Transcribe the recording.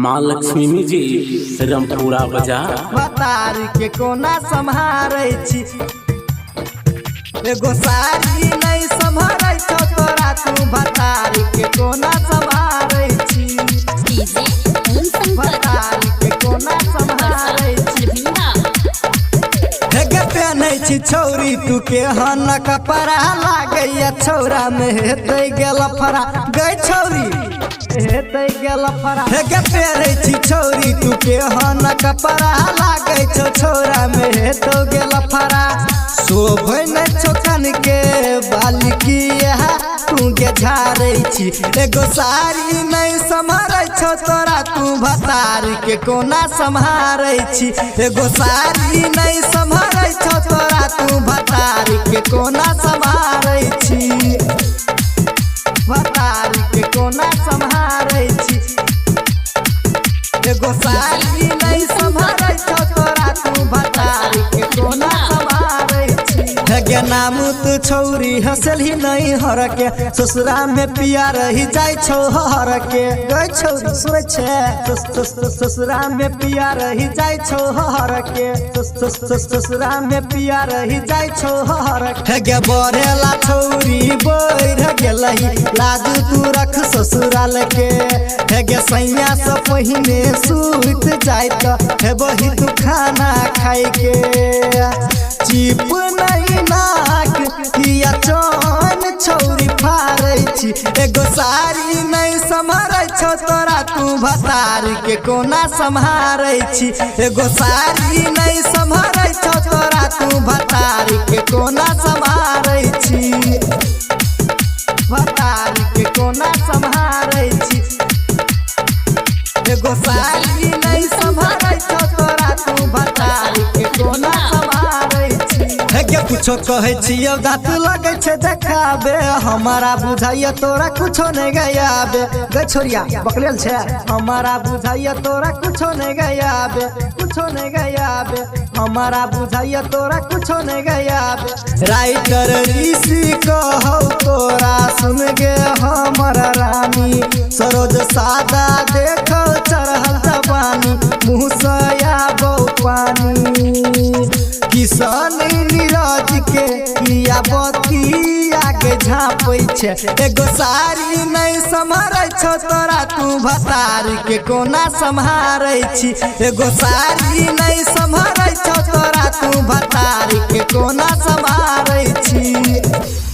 माँ लक्ष्मी जी रमपुरा बाजार भतारी के कोना संभारै छी एगो साड़ी नहीं संभारै छौ तोरा तू भतारी के कोना संभारै छी भतारी के कोना संभारै छी हेगे पहनै छी छौरी तू के हन कपड़ा लागैया छौरा में हेतै गेल फरा गई छौरी हेतै गेल फरा हेगे पहरै छी छौरी तू के हन कपड़ा लागै छौ छौरा में हेतौ गेल फरा शोभै नै छोकन के बालिकिया तू के झारै छी एगो साड़ी नहीं संभारै छौ तोरा तू भतारी के कोना संभारै छी एगो साड़ी नहीं संभारै छौ तोरा तू भतारी के कोना संभारै छी भतारी के कोना संभारै छी एगो साड़ी नहीं संभारै छौ तोरा तू भतारी के कोना संभारै छी हेगे नाम तू छौरी हंसलही नहीं हर के ससुरा में पिया रही जाय छौ हर के गई छौरी सुनै छे ससुरा में पिया रही जाय छौ हर के ससुरा में पिया रही जाय छौ हर के हेगे बढ़ेला छौरी बढ़ गेलही लाज तू रख ससुराल के हेगे सैया से पहिने सूत जाय त हेबही तू खाना खाय के चिप नहीं नाक किया चोन छौरी फारै छी एगो साड़ी नहीं संभारै छौ तोरा तू भतारी के कोना संभारै छी एगो साड़ी नहीं संभारै छौ तोरा तू भतारी के कोना संभारै छी भतारी के कोना संभारै छी एगो साड़ी नहीं संभारै छौ तोरा तू भतारी के कोना संभारै छी हेगे कुछो कहै छी अब दांत लगै छै देखाबे हमारा बुझाइया तोरा कुछो नहीं गयाबे गे छोरिया बकलेल छै हमारा बुझाइया तोरा कुछो नहीं गयाबे कुछो नहीं गयाबे हमारा बुझाइया तोरा कुछो नहीं गयाबे राइटर ऋषि कहौ तोरा सुन गे हमर रानी सरोज सादा देखो चढ़ल जवानी मुँह से आबो पानी किसान नीरज के किया बती आगे झाँपै छै एगो साड़ी नहीं संभारै छौ तोरा तू भतारी के कोना संभारै छी एगो साड़ी नहीं संभारै छौ तोरा तू भतारी के कोना संभारै छी।